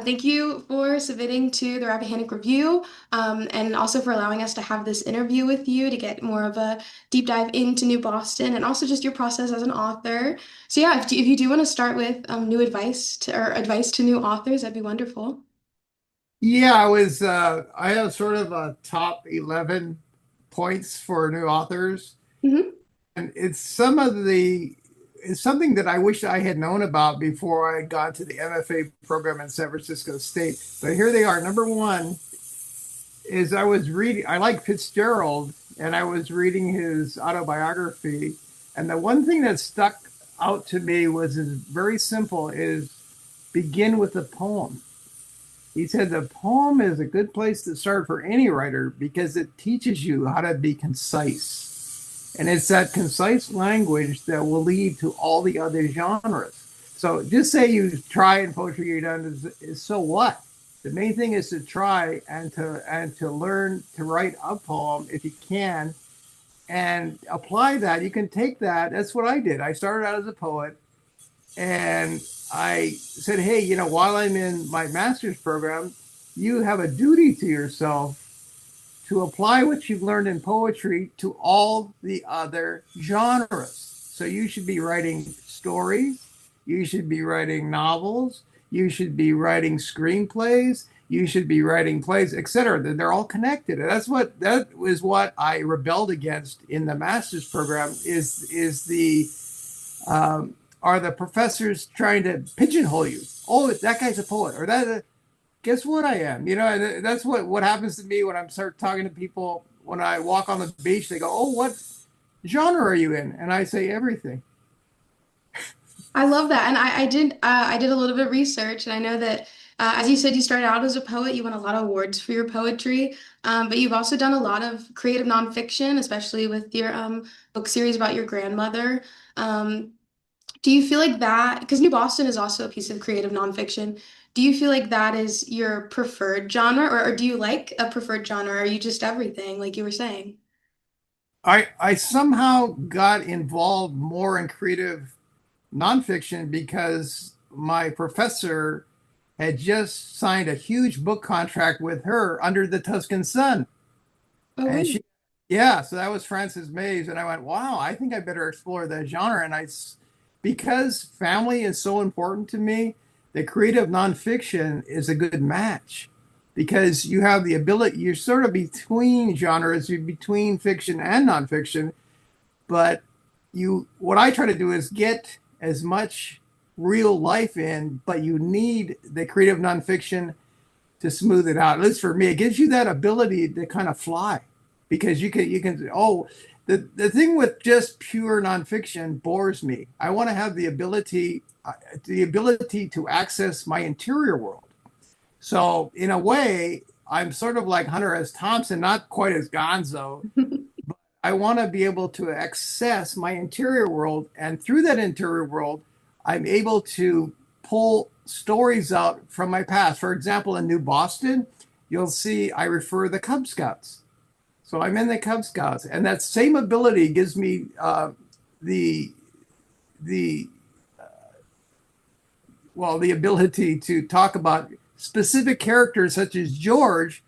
Thank you for submitting to the Rappahannock Review, and also for allowing us to have this interview with you to get more of a deep dive into New Boston and also just your process as an author. So yeah, if you do want to start with new advice or advice to new authors, that'd be wonderful. Yeah, I have sort of a top 11 points for new authors. Hmm. And it's something that I wish I had known about before I got to the MFA program in San Francisco State. But here they are. Number one is I like Fitzgerald, and I was reading his autobiography. And the one thing that stuck out to me is very simple is begin with a poem. He said the poem is a good place to start for any writer because it teaches you how to be concise. And it's that concise language that will lead to all the other genres. So just say you try in poetry you're done is so what? The main thing is to try and to learn to write a poem if you can and apply that. You can take that. That's what I did. I started out as a poet and I said, hey, while I'm in my master's program, you have a duty to yourself to apply what you've learned in poetry to all the other genres. So you should be writing stories, you should be writing novels, you should be writing screenplays, you should be writing plays, etc. They're all connected. And that was what I rebelled against in the master's program is the are the professors trying to pigeonhole you? Oh, that guy's a poet, or that. Guess what I am? And that's what happens to me when I start talking to people. When I walk on the beach, they go, "Oh, what genre are you in?" And I say everything. I love that, and I did a little bit of research, and I know that as you said, you started out as a poet. You won a lot of awards for your poetry, but you've also done a lot of creative nonfiction, especially with your book series about your grandmother. Um, do you feel like that, because New Boston is also a piece of creative nonfiction, do you feel like that is your preferred genre, or do you like a preferred genre, or are you just everything, like you were saying? I somehow got involved more in creative nonfiction because my professor had just signed a huge book contract with her under the Tuscan Sun. Oh, And really? she, yeah, so that was Frances Mays. And I went, wow, I think I better explore that genre. Because family is so important to me, the creative nonfiction is a good match because you have the ability, you're sort of between genres, you're between fiction and nonfiction. But what I try to do is get as much real life in, but you need the creative nonfiction to smooth it out. At least for me, it gives you that ability to kind of fly because the thing with just pure nonfiction bores me. I want to have the ability to access my interior world. So in a way, I'm sort of like Hunter S. Thompson, not quite as Gonzo. I want to be able to access my interior world, and through that interior world, I'm able to pull stories out from my past. For example, in New Boston, you'll see I refer the Cub Scouts. So I'm in the Cub Scouts, and that same ability gives me the the the ability to talk about specific characters such as George,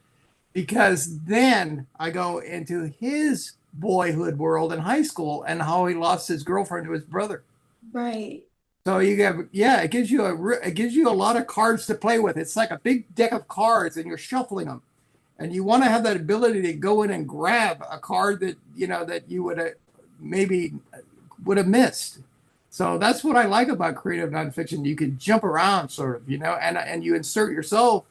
because then I go into his boyhood world in high school and how he lost his girlfriend to his brother. Right. So it gives you a lot of cards to play with. It's like a big deck of cards, and you're shuffling them, and you want to have that ability to go in and grab a card that you would have maybe would have missed. So that's what I like about creative nonfiction. You can jump around, sort of, and you insert yourself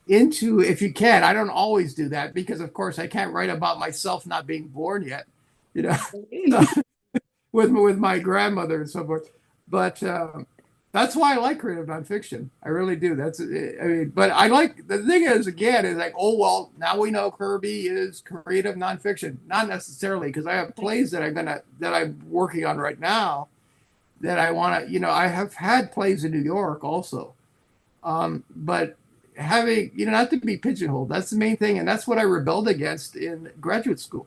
into, if you can. I don't always do that because, of course, I can't write about myself not being born yet, you know, so, with my grandmother and so forth. But that's why I like creative nonfiction. I really do. But I like the thing is again is like, oh well, now we know Kirby is creative nonfiction. Not necessarily because I have plays that I'm working on right now that I want to. I have had plays in New York also, but having not to be pigeonholed. That's the main thing, and that's what I rebelled against in graduate school.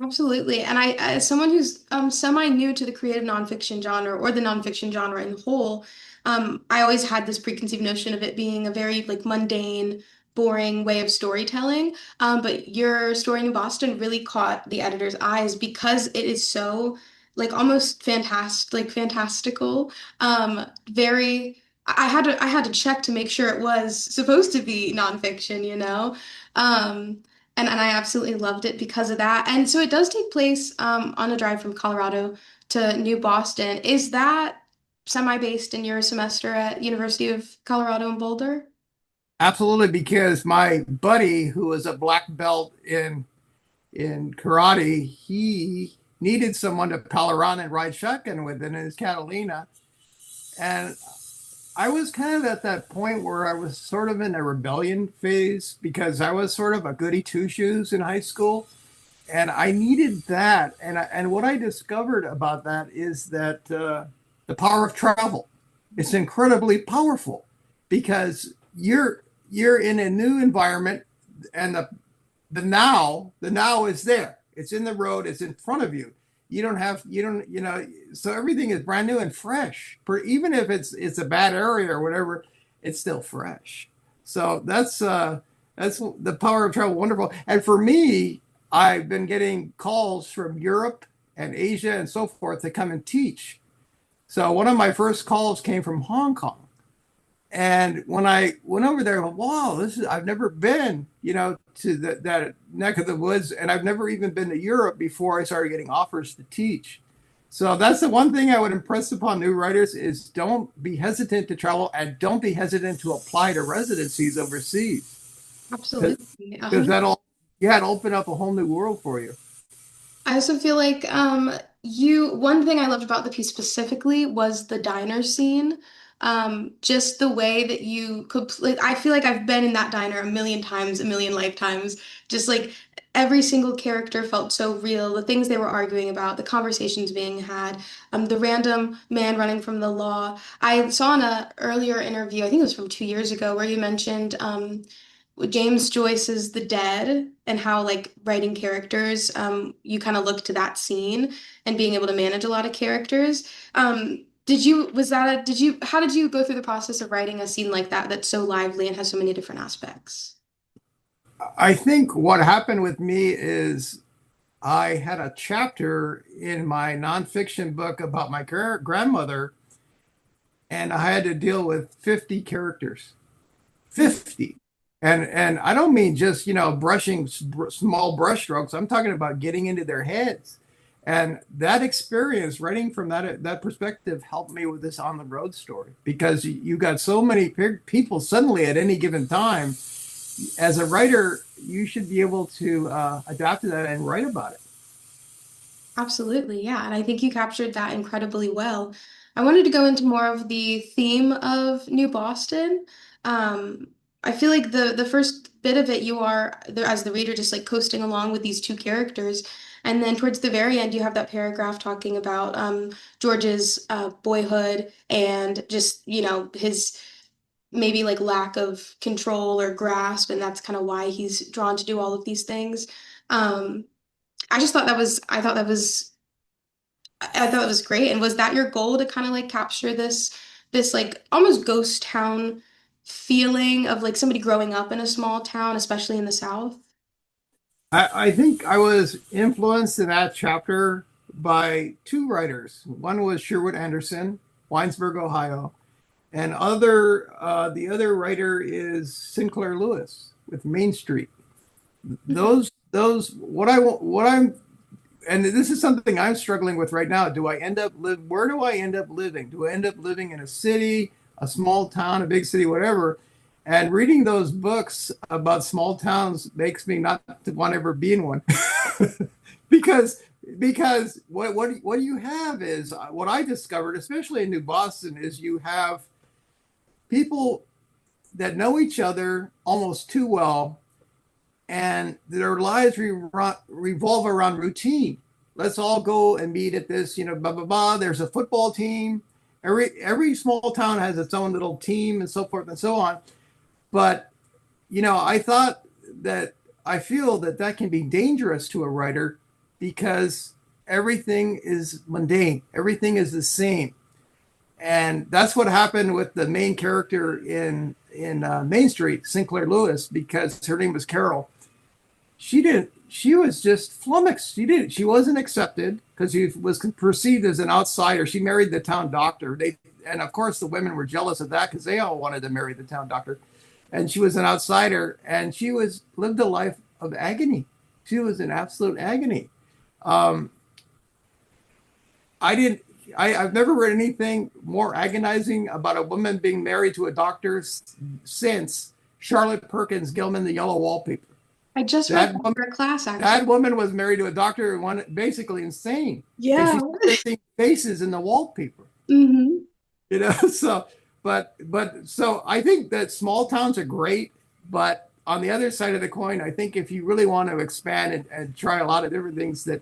Absolutely. And as someone who's semi new to the creative nonfiction genre or the nonfiction genre in whole, I always had this preconceived notion of it being a very like mundane, boring way of storytelling. But your story in Boston really caught the editor's eyes because it is so like almost fantastical. Very. I had to check to make sure it was supposed to be nonfiction, you know. Um, and I absolutely loved it because of that. And so it does take place on a drive from Colorado to New Boston. Is that semi-based in your semester at University of Colorado in Boulder? Absolutely, because my buddy, who was a black belt in karate, he needed someone to pal around and ride shotgun with in his Catalina. And I was kind of at that point where I was sort of in a rebellion phase because I was sort of a goody two shoes in high school, and I needed that. And what I discovered about that is that the power of travel. It's incredibly powerful because you're in a new environment, and the now is there. It's in the road. It's in front of you. You don't, so everything is brand new and fresh. Even if it's a bad area or whatever, it's still fresh. So that's the power of travel. Wonderful. And for me, I've been getting calls from Europe and Asia and so forth to come and teach. So one of my first calls came from Hong Kong. And when I went over there, I went, wow, I've never been, to that neck of the woods. And I've never even been to Europe before I started getting offers to teach. So that's the one thing I would impress upon new writers is don't be hesitant to travel and don't be hesitant to apply to residencies overseas Absolutely. because that'll, yeah, it'll open up a whole new world for you. I also feel like one thing I loved about the piece specifically was the diner scene. Just the way that you could like I feel like I've been in that diner a million times, a million lifetimes. Just like every single character felt so real, the things they were arguing about, the conversations being had, the random man running from the law. I saw in a earlier interview, I think it was from 2 years ago, where you mentioned James Joyce's The Dead and how like writing characters, you kind of look to that scene and being able to manage a lot of characters. How did you go through the process of writing a scene like that that's so lively and has so many different aspects? I think what happened with me is I had a chapter in my nonfiction book about my grandmother, and I had to deal with 50 characters. 50. And I don't mean just, brushing small brushstrokes. I'm talking about getting into their heads. And that experience, writing from that perspective, helped me with this on the road story because you got so many people suddenly at any given time. As a writer, you should be able to adapt to that and write about it. Absolutely, yeah. And I think you captured that incredibly well. I wanted to go into more of the theme of New Boston. Um, I feel like the first bit of it, you are as the reader just like coasting along with these two characters, and then towards the very end, you have that paragraph talking about George's boyhood and just his maybe like lack of control or grasp, and that's kind of why he's drawn to do all of these things. Um, I thought that was great. And was that your goal to kind of like capture this like almost ghost town feeling of like somebody growing up in a small town, especially in the South? I think I was influenced in that chapter by two writers. One was Sherwood Anderson, Winesburg, Ohio, and the other writer is Sinclair Lewis with Main Street. Those what I'm and this is something I'm struggling with right now. Where do I end up living? Do I end up living in a city, a small town, a big city, whatever? And reading those books about small towns makes me not to want to ever be in one. because because what you have is what I discovered, especially in New Boston, is you have people that know each other almost too well, and their lives revolve around routine. Let's all go and meet at this, blah blah blah. There's a football team. Every small town has its own little team and so forth and so on. But I thought that I feel that can be dangerous to a writer because everything is mundane. Everything is the same. and that's what happened with the main character in Main Street, Sinclair Lewis, because her name was Carol. She didn't. She was just flummoxed. She didn't. She wasn't accepted because she was perceived as an outsider. She married the town doctor. And of course the women were jealous of that because they all wanted to marry the town doctor. And she was an outsider, and she was lived a life of agony. She was in absolute agony. Um, I didn't. I've never read anything more agonizing about a woman being married to a doctor since Charlotte Perkins' Gilman the Yellow Wallpaper. I just read That that woman, for a class, actually. that woman was married to a doctor and one basically insane because Yeah. she started seeing faces in the wallpaper. Hmm. So so I think that small towns are great, but on the other side of the coin, I think if you really want to expand and try a lot of different things, that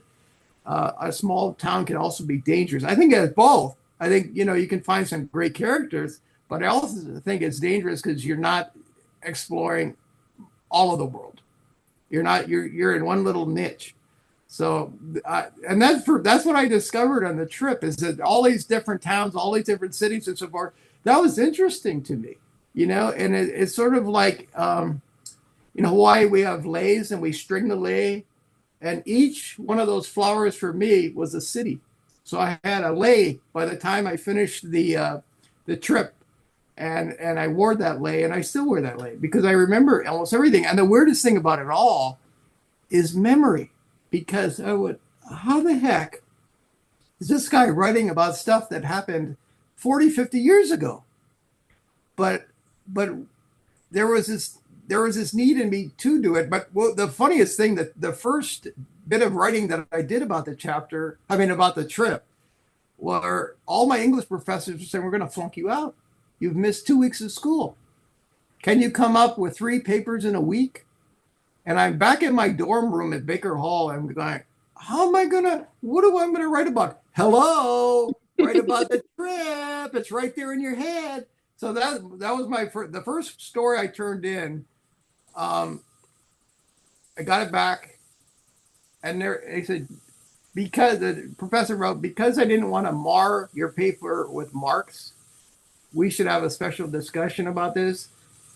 a small town can also be dangerous. I think it's both. I think you can find some great characters, but I also think it's dangerous because you're not exploring all of the world. You're in one little niche. So and that's what I discovered on the trip is that all these different towns, all these different cities and so forth. That was interesting to me, and it's sort of like in Hawaii we have leis and we string the lei, and each one of those flowers for me was a city. So I had a lei by the time I finished the trip, and I wore that lei, and I still wear that lei because I remember almost everything. And the weirdest thing about it all is memory, because I would, how the heck is this guy writing about stuff that happened 40, 50 years ago? But but there was this need in me to do it. But the funniest thing, that the first bit of writing that I did about the chapter, I mean about the trip, were all my English professors were saying, "We're going to flunk you out. You've missed 2 weeks of school. Can you come up with 3 papers in a week?" And I'm back in my dorm room at Baker Hall. I'm going, how am I gonna? What am I gonna write about? Hello, write about the trip. It's right there in your head. So that was the first story I turned in. Um, I got it back, and they said, because the professor wrote, because I didn't want to mar your paper with marks, we should have a special discussion about this.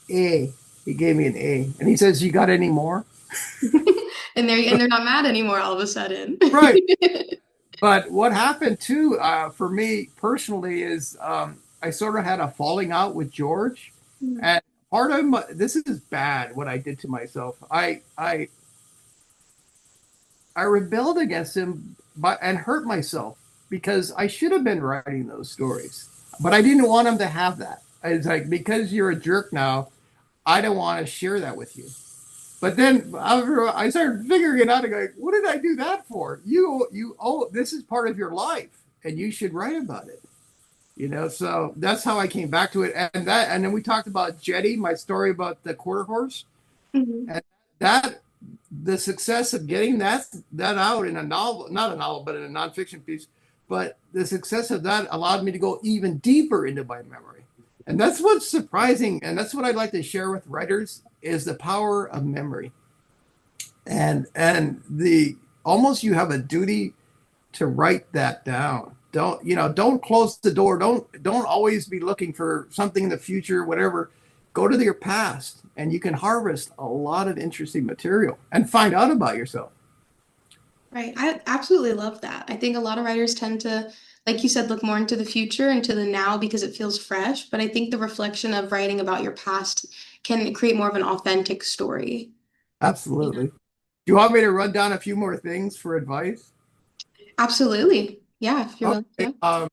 A, he gave me an A, and he says, "You got any more?" And they're not mad anymore all of a sudden. Right. But what happened too, for me personally, is I sort of had a falling out with George, and part of this is bad what I did to myself. I rebelled against him, and hurt myself because I should have been writing those stories, but I didn't want him to have that. It's like, because you're a jerk now, I don't want to share that with you. But then I started figuring it out and going, what did I do that for? This is part of your life, and you should write about it. So that's how I came back to it. And then we talked about Jetty, my story about the quarter horse, Mhm. and that the success of getting that out in a novel, not a novel, but in a nonfiction piece, but the success of that allowed me to go even deeper into my memory. And that's what's surprising, and that's what I'd like to share with writers, is the power of memory. And the almost, you have a duty to write that down. Don't close the door. Don't always be looking for something in the future, whatever. Go to your past, and you can harvest a lot of interesting material and find out about yourself. Right. I absolutely love that. I think a lot of writers tend to, like you said, look more into the future, into the now because it feels fresh. But I think the reflection of writing about your past can create more of an authentic story. Yeah. Absolutely. Do you want me to run down a few more things for advice? Absolutely. Yeah, if you're willing. Okay. Yeah.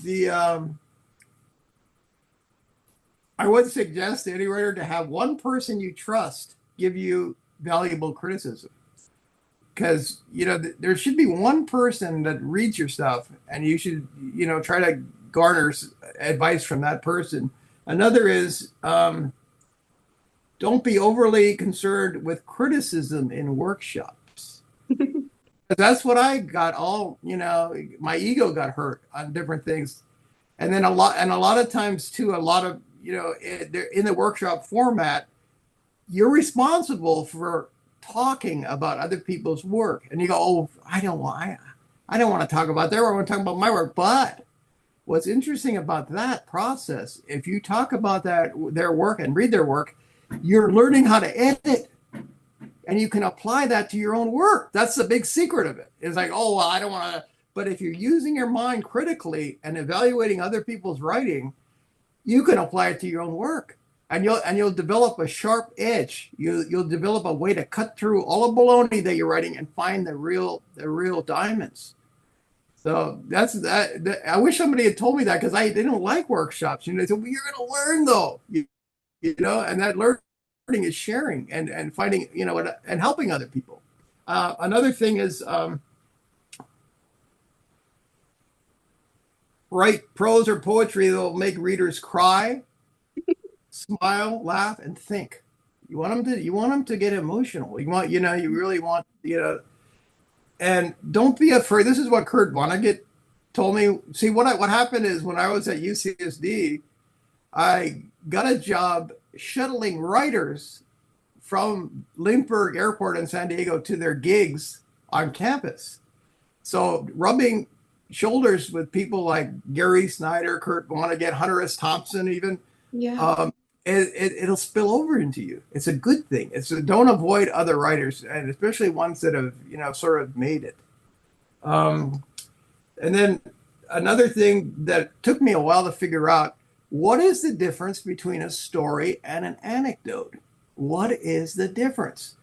The I would suggest to any writer to have one person you trust give you valuable criticism, because there should be one person that reads your stuff, and you should try to garner advice from that person. Another is, don't be overly concerned with criticism in workshops. That's what I got. My ego got hurt on different things, and then a lot of times too, a lot of in the workshop format, you're responsible for talking about other people's work, and you go, "Oh, I don't want to talk about their work. I want to talk about my work." But what's interesting about that process, if you talk about that their work and read their work, you're learning how to edit, and you can apply that to your own work. That's the big secret of it. It's like, oh, well, I don't want to. But if you're using your mind critically and evaluating other people's writing, you can apply it to your own work, and you'll develop a sharp edge. You'll develop a way to cut through all the baloney that you're writing and find the real diamonds. So that's that. I wish somebody had told me that, because they don't like workshops. They said, well, you're going to learn though, and that learning is sharing and finding, and helping other people. Another thing is, write prose or poetry that will make readers cry, smile, laugh, and think. You want them to get emotional. You really want, and don't be afraid. This is what Kurt Vonnegut told me. See, what happened is, when I was at UCSD, I got a job shuttling writers from Lindbergh Airport in San Diego to their gigs on campus. So rubbing shoulders with people like Gary Snyder, Kurt Vonnegut, Hunter S. Thompson, even, Yeah. um, it'll spill over into you. It's a good thing. Don't avoid other writers, and especially ones that have, sort of made it. Um, and then another thing that took me a while to figure out, what is the difference between a story and an anecdote? What is the difference?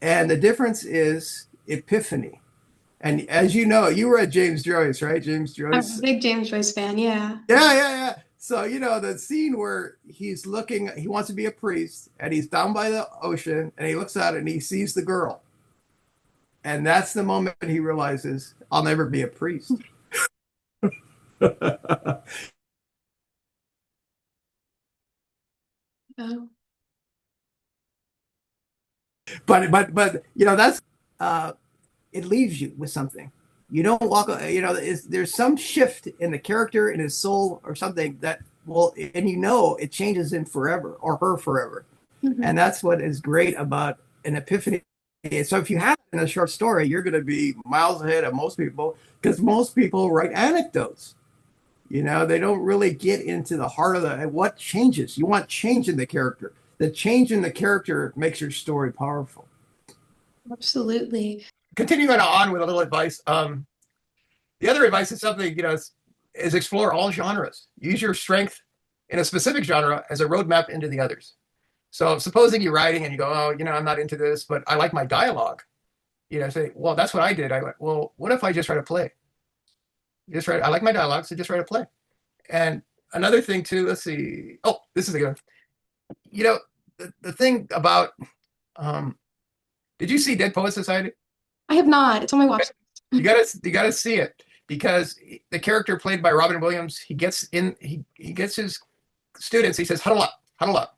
And the difference is epiphany. And as you know, you were at James Joyce, right? James I'm a Joyce. big James Joyce fan. Yeah. Yeah, yeah, yeah. So, the scene where he wants to be a priest, and he's down by the ocean, and he looks out and he sees the girl. And that's the moment he realizes, I'll never be a priest. but Oh, but that's uh it leaves you with something. You don't walk, there's some shift in the character, in his soul, or something that will, and it changes him forever, or her forever. mhm. And that's what is great about an epiphany. So if you have it in a short story, you're going to be miles ahead of most people, because most people write anecdotes. They don't really get into the heart of what changes. You want change in the character. The change in the character makes your story powerful. Absolutely. Continuing on with a little advice. The other advice is something, is explore all genres. Use your strength in a specific genre as a roadmap into the others. So supposing you're writing and you go, oh, I'm not into this, but I like my dialogue. Say, well, that's what I did. I went, well, what if I just write a play? I like my dialogue, so just write a play. And another thing too, let's see. Oh, this is a good one. The thing about, um, did you see Dead Poet Society? I have not. It's on my watch You list. gotta see it, because the character played by Robin Williams, he gets his students. He says, huddle up, huddle up.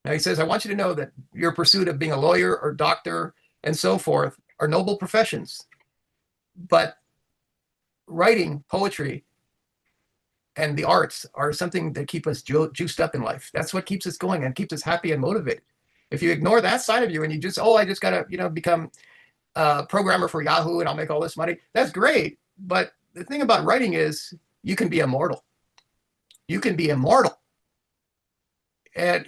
Now he says, I want you to know that your pursuit of being a lawyer or doctor and so forth are noble professions, but writing, poetry, and the arts are something that keep us juiced up in life. That's what keeps us going and keeps us happy and motivated. If you ignore that side of you and you just, I just gotta, become a programmer for Yahoo and I'll make all this money, that's great. But the thing about writing is, you can be immortal. You can be immortal. And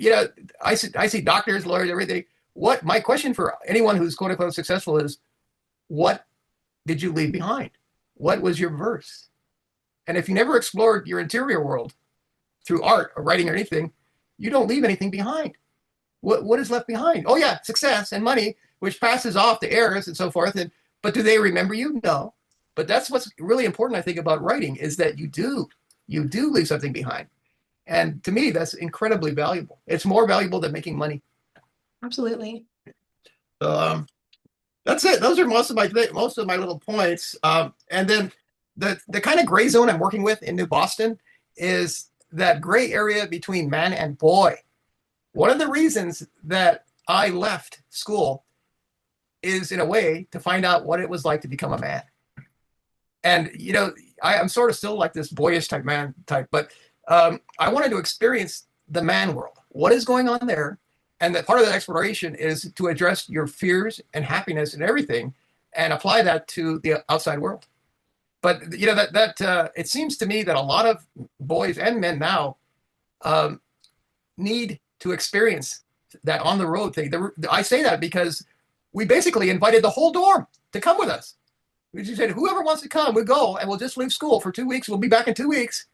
I see doctors, lawyers, everything. What my question for anyone who's quote unquote successful is, what did you leave behind? What was your verse? And if you never explored your interior world through art or writing or anything, you don't leave anything behind. What is left behind? Oh yeah, success and money, which passes off to heirs and so forth. But do they remember you? No. But that's what's really important, I think, about writing, is that you do leave something behind. And to me, that's incredibly valuable. It's more valuable than making money. Absolutely. Um, that's it. Those are most of my little points. And then the kind of gray zone I'm working with in New Boston is that gray area between man and boy. One of the reasons that I left school is, in a way, to find out what it was like to become a man. And I'm sort of still like this boyish type man type, but I wanted to experience the man world. What is going on there? And that part of that exploration is to address your fears and happiness and everything, and apply that to the outside world. But you know that it seems to me that a lot of boys and men now um, need to experience that on the road thing. I say that because we basically invited the whole dorm to come with us. We just said, whoever wants to come, we go, and we'll just leave school for 2 weeks. We'll be back in 2 weeks.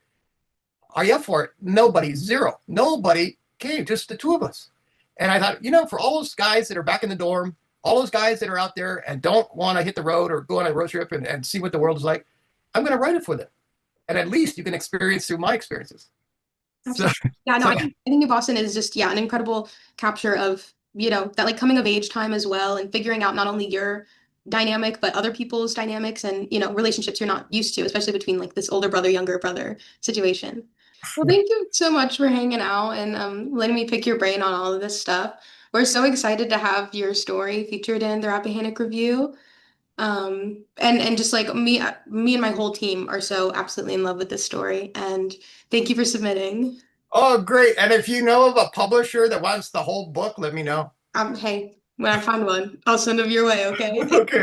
Are you up for it? Nobody, zero. Nobody came, just the two of us. And I thought, for all those guys that are back in the dorm, all those guys that are out there and don't want to hit the road or go on a road trip and see what the world is like, I'm going to write it for them. And at least you can experience through my experiences. So, Absolutely. Yeah, no, so I think New Boston is just, yeah, an incredible capture of, that like coming of age time as well and figuring out not only your dynamic, but other people's dynamics and, relationships you're not used to, especially between like this older brother, younger brother situation. Well, thank you so much for hanging out and letting me pick your brain on all of this stuff. We're so excited to have your story featured in the Rappahannock Review. And just like me and my whole team are so absolutely in love with this story. And thank you for submitting. oh, great. And if you know of a publisher that wants the whole book, let me know. Hey, when I find one, I'll send them your way, okay? Okay.